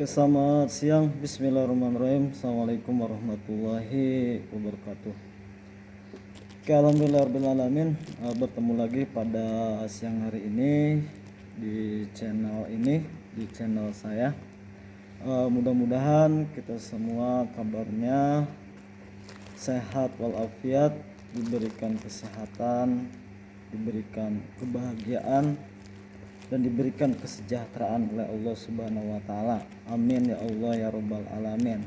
Selamat siang. Bismillahirrahmanirrahim. Assalamualaikum warahmatullahi wabarakatuh. Alhamdulillahirrahmanirrahim. Bertemu lagi pada siang hari ini di channel saya. Mudah-mudahan kita semua kabarnya sehat walafiat, diberikan kesehatan, diberikan kebahagiaan, dan diberikan kesejahteraan oleh Allah Subhanahu wa taala. Amin ya Allah ya rabbal alamin.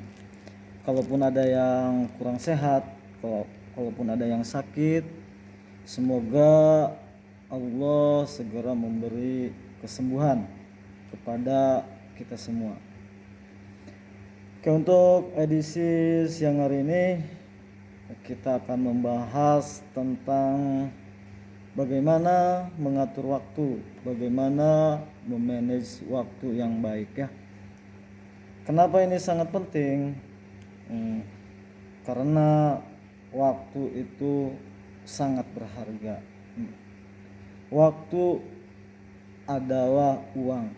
Kalaupun ada yang kurang sehat, kalaupun ada yang sakit, semoga Allah segera memberi kesembuhan kepada kita semua. Untuk edisi siang hari ini kita akan membahas tentang bagaimana mengatur waktu, bagaimana memanage waktu yang baik ya. Kenapa ini sangat penting? Karena waktu itu sangat berharga. Waktu adalah uang.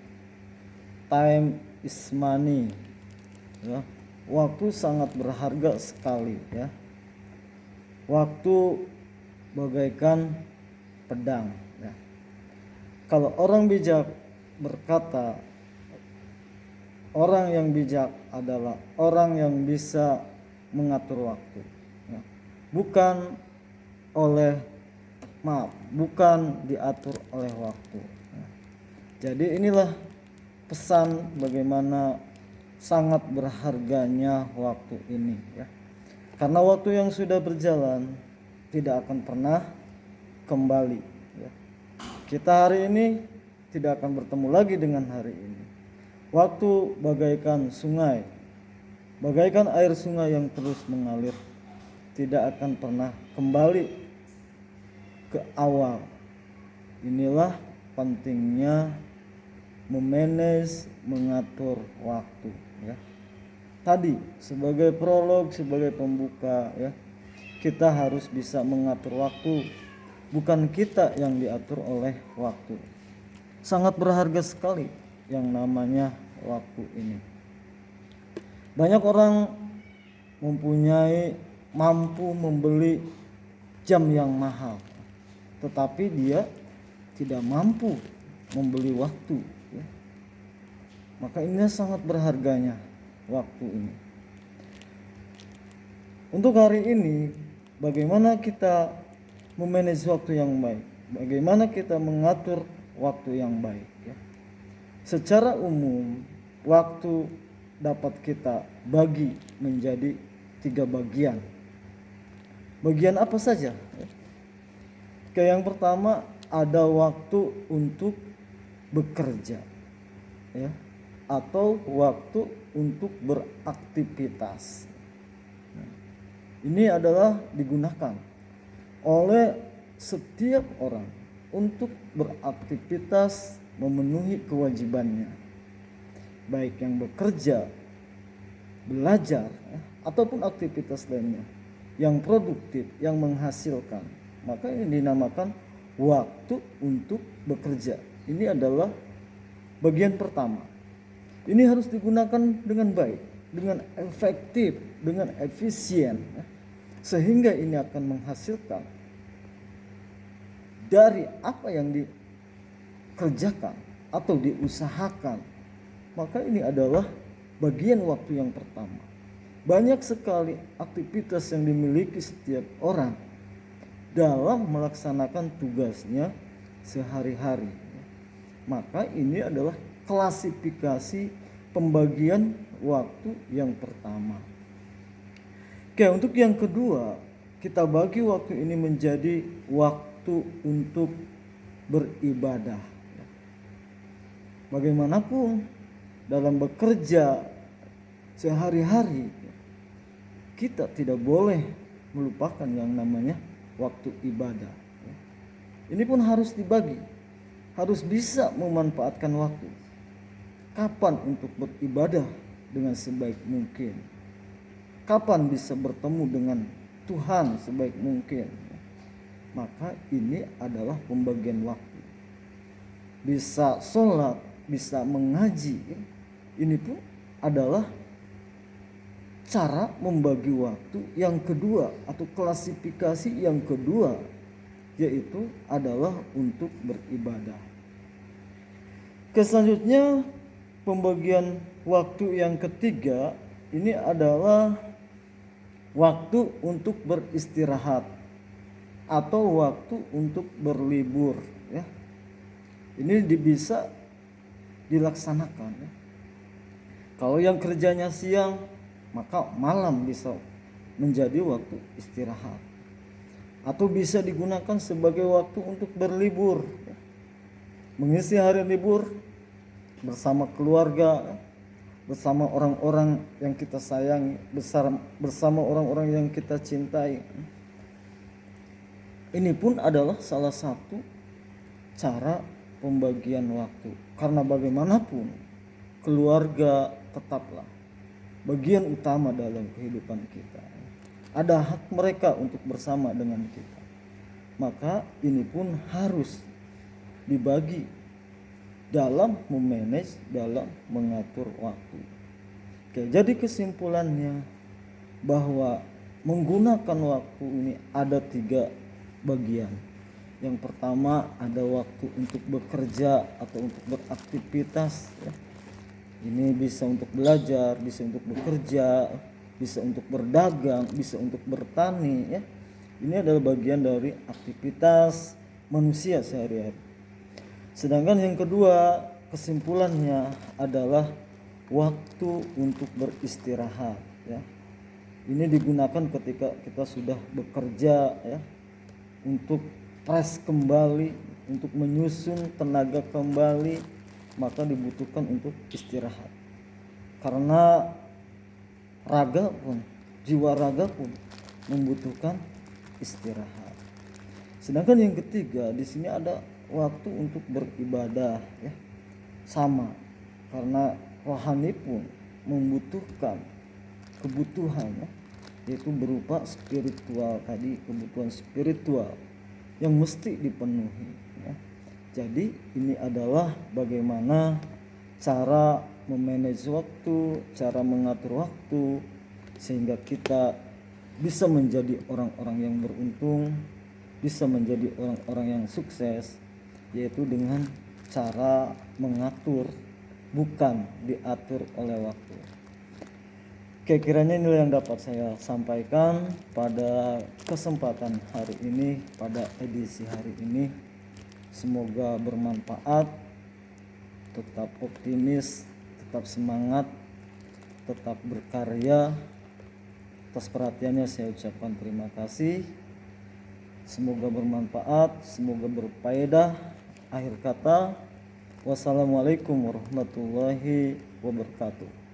Time is money. Ya. Waktu sangat berharga sekali ya. Waktu bagaikan pedang ya. Kalau orang bijak berkata, orang yang bijak adalah orang yang bisa mengatur waktu ya. Bukan diatur oleh waktu ya. Jadi inilah pesan bagaimana sangat berharganya waktu ini ya. Karena waktu yang sudah berjalan tidak akan pernah kembali ya. Kita hari ini tidak akan bertemu lagi dengan hari ini. Waktu bagaikan sungai, bagaikan air sungai yang terus mengalir, tidak akan pernah kembali ke awal. Inilah pentingnya memanage, mengatur waktu ya. Tadi sebagai prolog, sebagai pembuka ya, kita harus bisa mengatur waktu. Bukan kita yang diatur oleh waktu. Sangat berharga sekali yang namanya waktu ini. Banyak orang mampu membeli jam yang mahal, tetapi dia tidak mampu membeli waktu ya. Maka ini sangat berharganya waktu ini. Untuk hari ini, bagaimana kita memanage waktu yang baik, bagaimana kita mengatur waktu yang baik ya. Secara umum waktu dapat kita bagi menjadi 3 bagian. Bagian apa saja ya? Yang pertama ada waktu untuk bekerja ya, atau waktu untuk beraktivitas. Ini adalah digunakan oleh setiap orang untuk beraktivitas, memenuhi kewajibannya, baik yang bekerja, belajar ya, ataupun aktivitas lainnya yang produktif, yang menghasilkan. Maka ini dinamakan waktu untuk bekerja. Ini adalah bagian pertama. Ini harus digunakan dengan baik, dengan efektif, dengan efisien ya, sehingga ini akan menghasilkan dari apa yang dikerjakan atau diusahakan. Maka ini adalah bagian waktu yang pertama. Banyak sekali aktivitas yang dimiliki setiap orang dalam melaksanakan tugasnya sehari-hari. Maka ini adalah klasifikasi pembagian waktu yang pertama. Untuk yang kedua, kita bagi waktu ini menjadi waktu untuk beribadah. Bagaimanapun dalam bekerja sehari-hari, kita tidak boleh melupakan yang namanya waktu ibadah. Ini pun harus dibagi, harus bisa memanfaatkan waktu. Kapan untuk beribadah dengan sebaik mungkin, kapan bisa bertemu dengan Tuhan sebaik mungkin. Maka ini adalah pembagian waktu. Bisa sholat, bisa mengaji, ini pun adalah cara membagi waktu yang kedua atau klasifikasi yang kedua, yaitu adalah untuk beribadah. Selanjutnya pembagian waktu yang ketiga ini adalah waktu untuk beristirahat atau waktu untuk berlibur ya. Ini bisa dilaksanakan ya. Kalau yang kerjanya siang, maka malam bisa menjadi waktu istirahat atau bisa digunakan sebagai waktu untuk berlibur ya. Mengisi hari libur bersama keluarga, bersama orang-orang yang kita sayangi, bersama orang-orang yang kita cintai. Ini pun adalah salah satu cara pembagian waktu, karena bagaimanapun keluarga tetaplah bagian utama dalam kehidupan kita. Ada hak mereka untuk bersama dengan kita, maka ini pun harus dibagi dalam memanage, dalam mengatur waktu. Oke, jadi kesimpulannya bahwa menggunakan waktu ini ada 3 bagian. Yang pertama ada waktu untuk bekerja atau untuk beraktivitas ya. Ini bisa untuk belajar, bisa untuk bekerja, bisa untuk berdagang, bisa untuk bertani ya. Ini adalah bagian dari aktivitas manusia sehari-hari. Sedangkan yang kedua, kesimpulannya adalah waktu untuk beristirahat ya. Ini digunakan ketika kita sudah bekerja ya, untuk fresh kembali, untuk menyusun tenaga kembali, maka dibutuhkan untuk istirahat. Karena raga pun, jiwa raga pun membutuhkan istirahat. Sedangkan yang ketiga, di sini ada waktu untuk beribadah ya. Sama, karena rohani pun membutuhkan kebutuhan ya, yaitu berupa spiritual tadi, kebutuhan spiritual yang mesti dipenuhi ya. Jadi ini adalah bagaimana cara memanage waktu, cara mengatur waktu, sehingga kita bisa menjadi orang-orang yang beruntung, bisa menjadi orang-orang yang sukses, yaitu dengan cara mengatur, bukan diatur oleh waktu. Oke, kiranya inilah yang dapat saya sampaikan pada kesempatan hari ini, pada edisi hari ini. Semoga bermanfaat. Tetap optimis, tetap semangat, tetap berkarya. Atas perhatiannya saya ucapkan terima kasih. Semoga bermanfaat, semoga berfaedah. Akhir kata, wassalamualaikum warahmatullahi wabarakatuh.